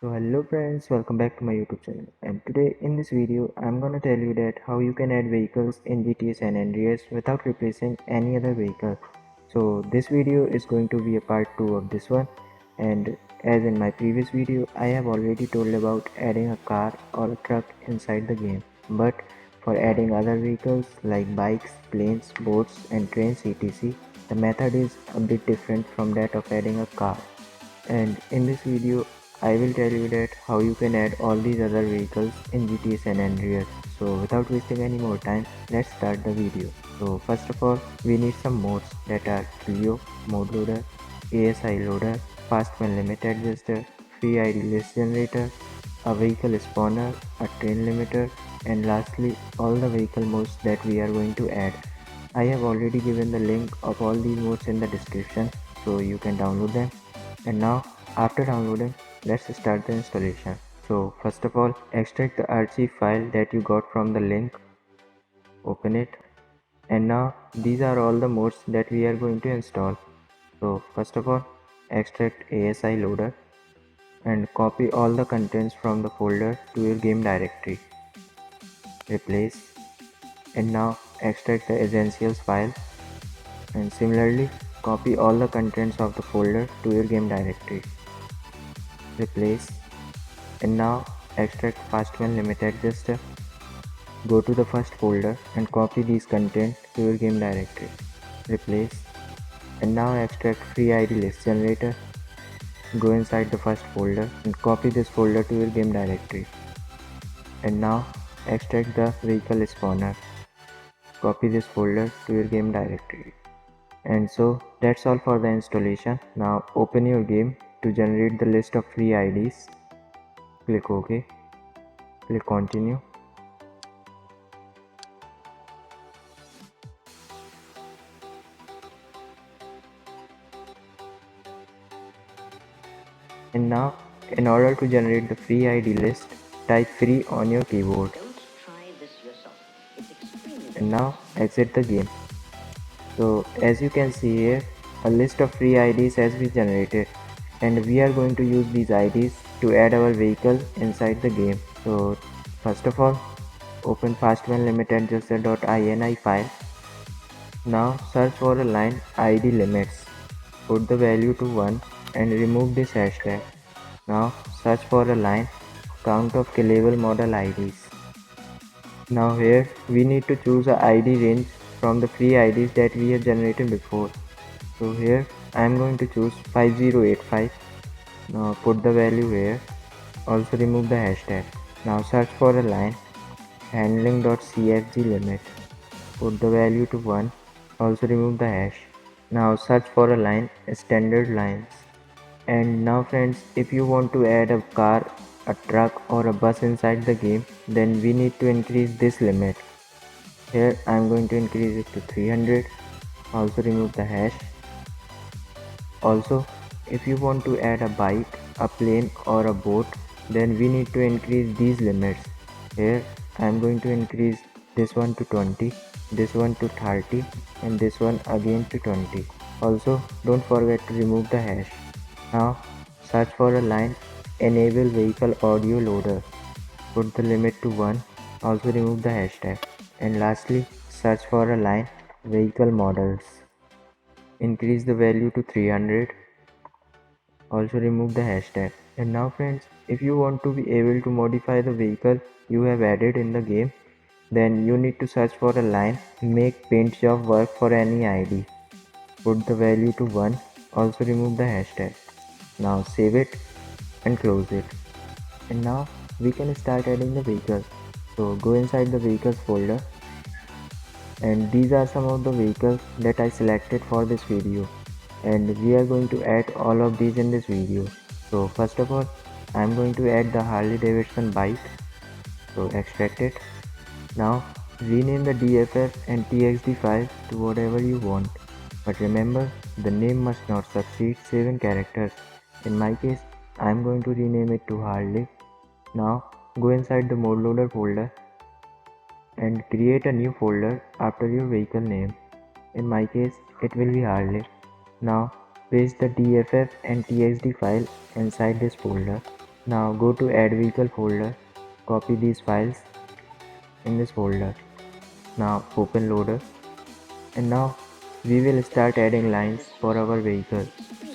So hello friends, welcome back to my YouTube channel. And today in this video, I'm gonna tell you that how you can add vehicles in GTA San Andreas without replacing any other vehicle. So this video is going to be a part 2 of this one. And as in my previous video, I have already told about adding a car or a truck inside the game. But for adding other vehicles like bikes, planes, boats and trains etc, the method is a bit different from that of adding a car. And in this video I will tell you that how you can add all these other vehicles in GTA San Andreas. So without wasting any more time, let's start the video. So first of all, we need some modes that are Clio, Mode Loader, ASI Loader, Fast When Limit Adjuster, Free ID List Generator, a Vehicle Spawner, a Train Limiter, and lastly all the vehicle modes that we are going to add. I have already given the link of all these modes in the description so you can download them. And now after downloading, let's start the installation. So first of all, extract the archive file that you got from the link, open it, and now these are all the modes that we are going to install. So first of all, extract ASI loader and copy all the contents from the folder to your game directory. Replace, and now extract the essentials file and similarly copy all the contents of the folder to your game directory. Replace, and now extract fastman limit adjuster. Go to the first folder and copy these content to your game directory. Replace, and now extract free ID list generator. Go inside the first folder and copy this folder to your game directory. And now extract the vehicle spawner. Copy this folder to your game directory. And so that's all for the installation. Now open your game to generate the list of free IDs. Click OK. Click continue. And now, in order to generate the free ID list, type free on your keyboard. And now, exit the game. So, as you can see here, a list of free IDs has been generated. And we are going to use these IDs to add our vehicle inside the game. So, first of all, open fastmanlimitadjuster.ini file. Now, search for a line ID limits. Put the value to 1 and remove this hashtag. Now search for a line count of killable model IDs. Now here we need to choose a ID range from the free IDs that we have generated before. So here I am going to choose 5085. Now put the value here. Also remove the hashtag. Now search for a line handling.cfg limit. Put the value to 1. Also remove the hash. Now search for a line standard lines. And now friends, if you want to add a car, a truck or a bus inside the game, then we need to increase this limit. Here I am going to increase it to 300. Also remove the hash. Also, if you want to add a bike, a plane or a boat, then we need to increase these limits. Here I am going to increase this one to 20, this one to 30 and this one again to 20. Also, don't forget to remove the hash. Now search for a line enable vehicle audio loader. Put the limit to 1. Also remove the hashtag. And lastly search for a line vehicle models. Increase the value to 300. Also remove the hashtag. And now friends, if you want to be able to modify the vehicle you have added in the game, then you need to search for a line make paint job work for any ID. Put the value to 1. Also remove the hashtag. Now save it and close it. And now we can start adding the vehicle. So go inside the vehicles folder, and these are some of the vehicles that I selected for this video, and we are going to add all of these in this video. So first of all, I am going to add the Harley Davidson bike. So extract it. Now rename the DFF and TXT file to whatever you want, but remember the name must not succeed 7 characters. In my case, I am going to rename it to Harley. Now go inside the mode loader folder and create a new folder after your vehicle name. In my case, it will be Harley. Now paste the DFF and TXT file inside this folder. Now go to add vehicle folder, copy these files in this folder. Now open loader, and now we will start adding lines for our vehicle.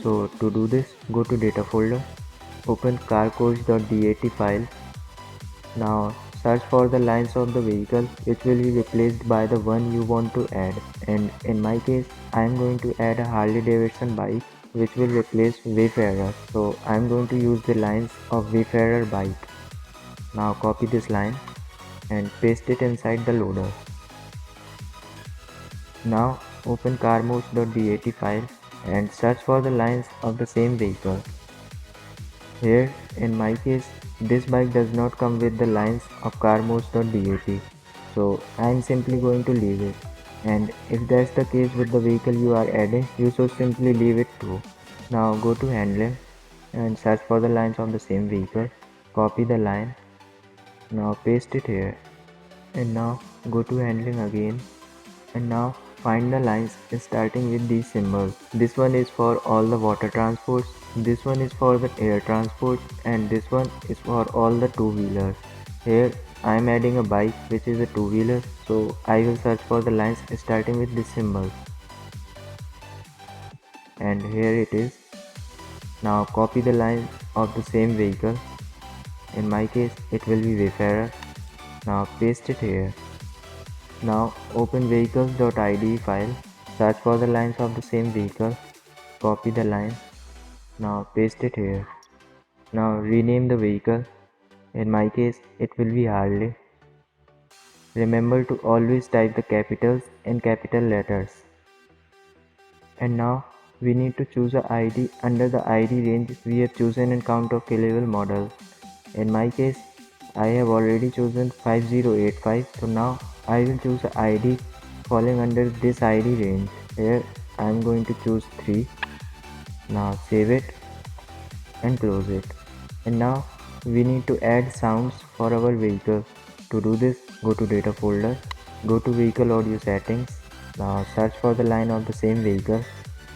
So to do this, go to data folder, open carcourse.dat file. Now search for the lines of the vehicle which will be replaced by the one you want to add, and in my case I am going to add a Harley Davidson bike which will replace Wayfarer. So I am going to use the lines of Wayfarer bike. Now copy this line and paste it inside the loader. Now open carmouse.dat file and search for the lines of the same vehicle. Here in my case this bike does not come with the lines of carmouse.dat, so I am simply going to leave it, and if that's the case with the vehicle you are adding, you should simply leave it too. Now go to handling and search for the lines of the same vehicle, copy the line, now paste it here, and now go to handling again, and now find the lines starting with these symbols. This one is for all the water transports, this one is for the air transport, and this one is for all the two-wheelers. Here I am adding a bike which is a two-wheeler, so I will search for the lines starting with this symbol, and here it is. Now copy the line of the same vehicle, in my case it will be Wayfarer. Now paste it here. Now open vehicles.ide file, search for the lines of the same vehicle, copy the line, now paste it here. Now rename the vehicle, in my case it will be Harley. Remember to always type the capitals in capital letters. And now we need to choose a ID. Under the ID range we have chosen in count of killable model. In my case I have already chosen 5085, so now I will choose a ID falling under this ID range. Here I am going to choose 3. Now save it and close it. And now we need to add sounds for our vehicle. To do this, go to data folder, go to vehicle audio settings. Now search for the line of the same vehicle.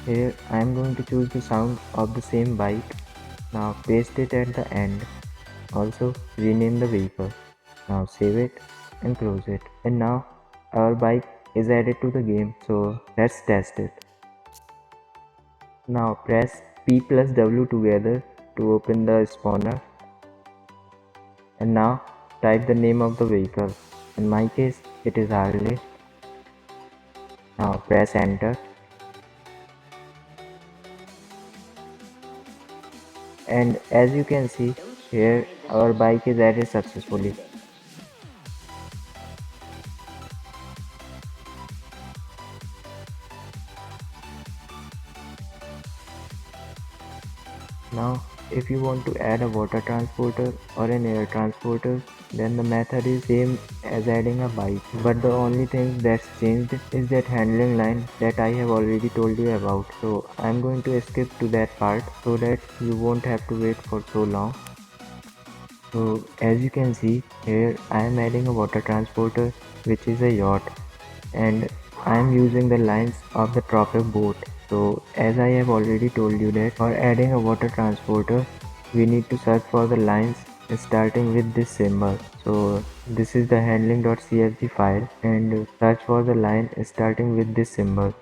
Here I am going to choose the sound of the same bike. Now paste it at the end. Also rename the vehicle. Now save it and close it. And now our bike is added to the game, so let's test it. Now press P plus W together to open the spawner, and now type the name of the vehicle. In my case it is Harley. Now press enter, and as you can see here our bike is added successfully. Now if you want to add a water transporter or an air transporter, then the method is same as adding a bike, but the only thing that's changed is that handling line that I have already told you about. So I'm going to skip to that part so that you won't have to wait for so long. So as you can see here I am adding a water transporter which is a yacht, and I am using the lines of the tropic boat. So as I have already told you that for adding a water transporter we need to search for the lines starting with this symbol. So this is the handling.cfg file, and search for the line starting with this symbol.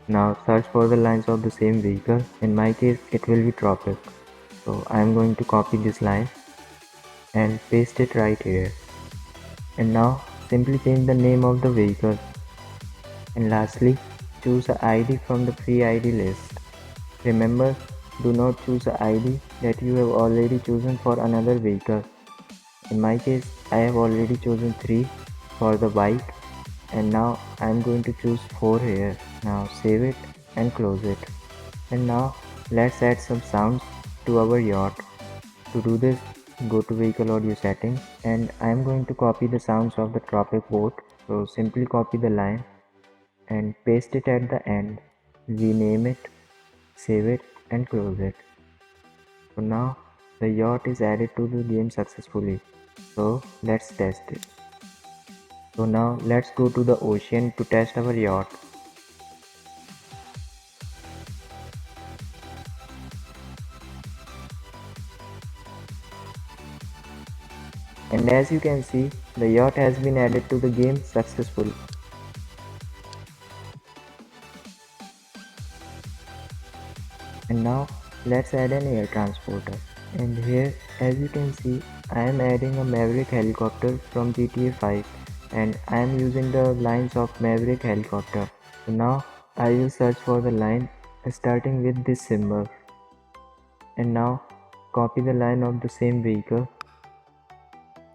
Now search for the lines of the same vehicle. In my case it will be tropic. So I am going to copy this line and paste it right here. And now simply change the name of the vehicle. And lastly, choose a ID from the free ID list. Remember, do not choose a ID that you have already chosen for another vehicle. In my case, I have already chosen 3 for the bike, and now I am going to choose 4 here. Now save it and close it. And now let's add some sounds to our yacht. To do this, go to vehicle audio settings, and I am going to copy the sounds of the tropic boat. So simply copy the line and paste it at the end, rename it, save it and close it. So now the yacht is added to the game successfully. So let's test it. So now let's go to the ocean to test our yacht. as you can see, the yacht has been added to the game successfully. And now let's add an air transporter. And here, as you can see, I am adding a Maverick helicopter from GTA 5 and I am using the lines of Maverick helicopter. So now I will search for the line starting with this symbol. And now copy the line of the same vehicle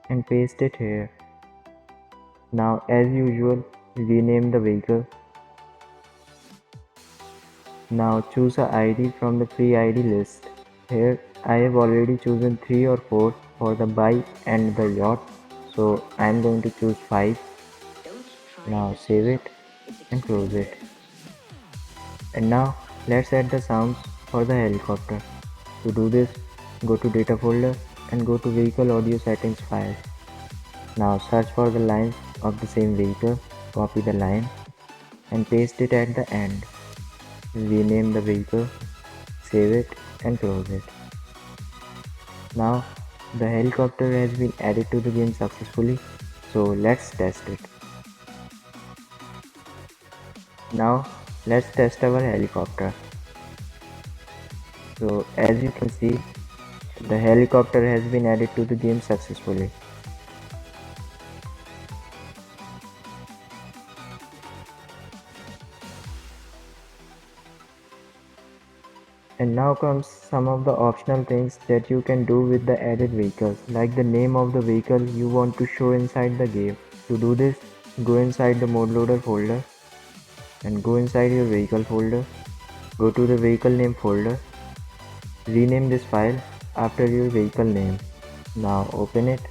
and paste it here. Now as usual, rename the vehicle. Now choose a ID from the free ID list. Here I have already chosen 3 or 4 for the bike and the yacht, so I am going to choose 5. Now save it and close it. And now let's add the sounds for the helicopter. To do this, go to data folder and go to vehicle audio settings file. Now search for the lines of the same vehicle, copy the line and paste it at the end. Rename the vehicle, save it and close it. Now the helicopter has been added to the game successfully, so let's test it. Now let's test our helicopter. So as you can see, the helicopter has been added to the game successfully. And now comes some of the optional things that you can do with the added vehicles, like the name of the vehicle you want to show inside the game. To do this, go inside the mode loader folder and go inside your vehicle folder. Go to the vehicle name folder. Rename this file after your vehicle name. Now open it.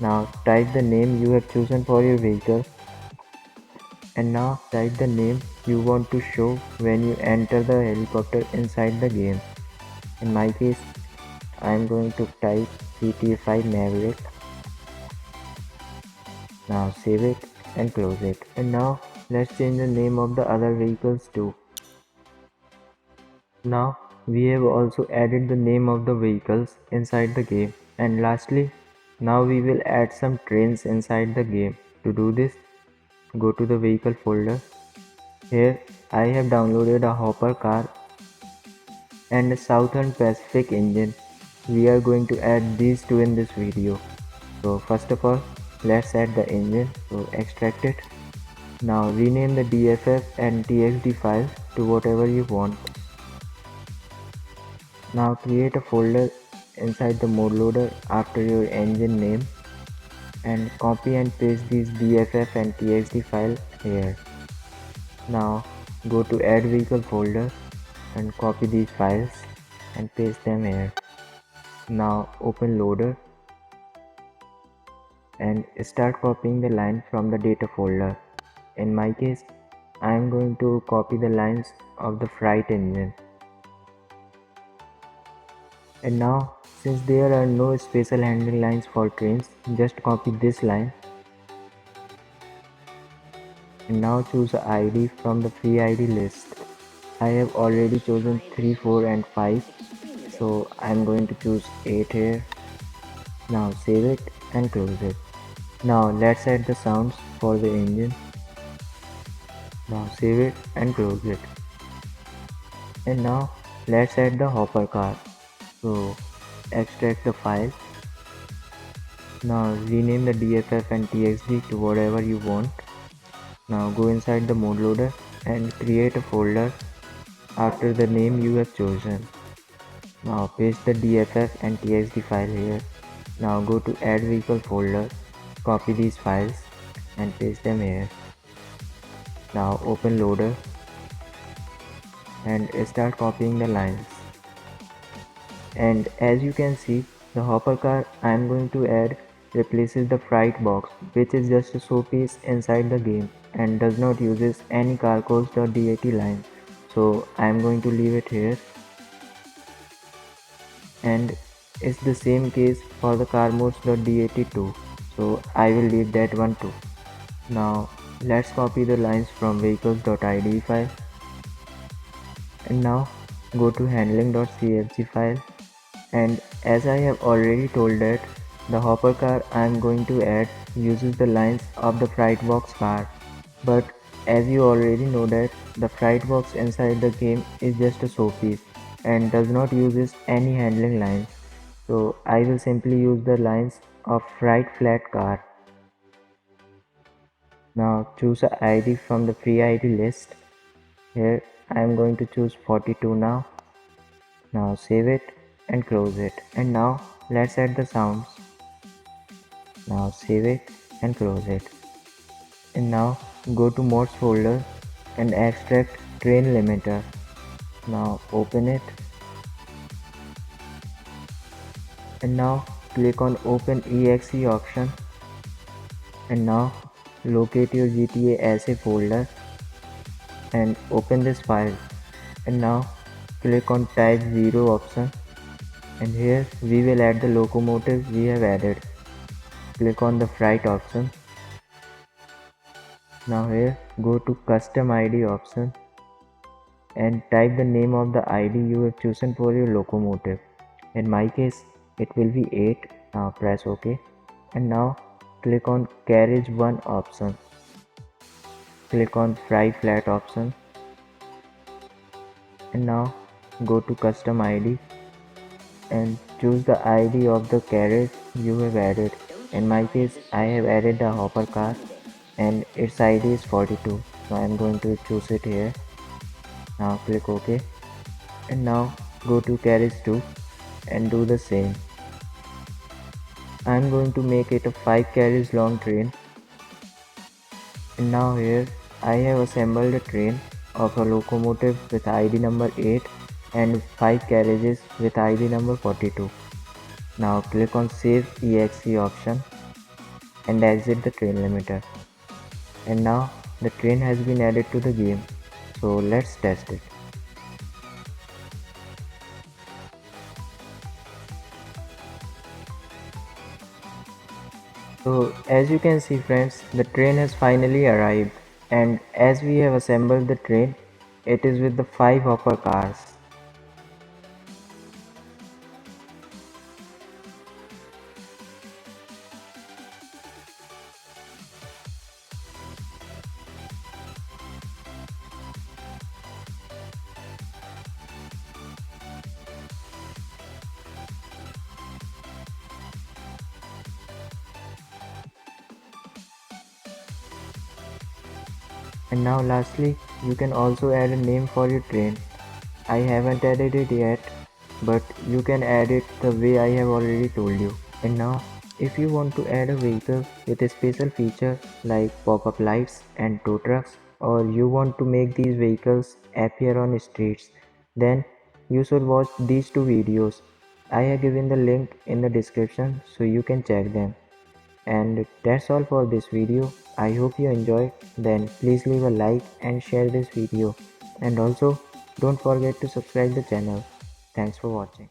Now type the name you have chosen for your vehicle. And now type the name you want to show when you enter the helicopter inside the game. In my case, I am going to type GTA 5 Maverick. Now save it and close it. And now let's change the name of the other vehicles too. Now we have also added the name of the vehicles inside the game. And lastly, now we will add some trains inside the game. To do this, go to the vehicle folder. Here I have downloaded a hopper car and a Southern Pacific engine. We are going to add these two in this video. So first of all, let's add the engine. So extract it. Now rename the DFF and TXT files to whatever you want. Now create a folder inside the mode loader after your engine name and copy and paste these DFF and TXT file here. Now go to add vehicle folder and copy these files and paste them here. Now open loader and start copying the line from the data folder. In my case, I am going to copy the lines of the freight engine. And now, since there are no special handling lines for trains, just copy this line. And now choose a ID from the free ID list. I have already chosen 3, 4 and 5. So I am going to choose 8 here. Now save it and close it. Now let's add the sounds for the engine. Now save it and close it. And now let's add the hopper car. So extract the file. Now rename the DFF and TXT to whatever you want. Now go inside the mode loader and create a folder after the name you have chosen. Now paste the DFF and TXT file here. Now go to add vehicle folder, copy these files and paste them here. Now open loader and start copying the lines. And as you can see, the hopper car I am going to add replaces the freight box, which is just a showpiece inside the game and does not uses any carcodes.dat line. So I am going to leave it here. And it's the same case for the carmodes.dat too. So I will leave that one too. Now let's copy the lines from vehicles.ide file. And now go to handling.cfg file. And as I have already told that the hopper car I am going to add uses the lines of the freight box car, but as you already know that the freight box inside the game is just a showpiece and does not use any handling lines. So I will simply use the lines of freight flat car. Now choose a ID from the free ID list. Here I am going to choose 42 now. Now save it and close it. And now let's add the sounds. Now save it and close it. And now go to mods folder and extract train limiter. Now open it. And now click on open exe option. And now locate your GTA as a folder and open this file. And now click on type 0 option, and here we will add the locomotive we have added. Click on the freight option. Now here go to custom ID option and type the name of the ID you have chosen for your locomotive. In my case it will be 8. Now press OK, and now click on carriage 1 option. Click on fry flat option, and now go to custom ID and choose the ID of the carriage you have added. In my case I have added the hopper car and its ID is 42, so I am going to choose it here. Now click OK, and now go to carriage 2 and do the same. I am going to make it a 5 carriage long train. And now here I have assembled a train of a locomotive with ID number 8 and 5 carriages with ID number 42. Now click on save exe option and exit the train limiter. And now the train has been added to the game. So let's test it. So as you can see friends, the train has finally arrived, and as we have assembled the train, it is with the 5 hopper cars. And now lastly, you can also add a name for your train. I haven't added it yet, but you can add it the way I have already told you. And now, if you want to add a vehicle with a special feature like pop-up lights and tow trucks, or you want to make these vehicles appear on streets, then you should watch these two videos. I have given the link in the description so you can check them. And that's all for this video. I hope you enjoyed. Then please leave a like and share this video. And also don't forget to subscribe the channel. Thanks for watching.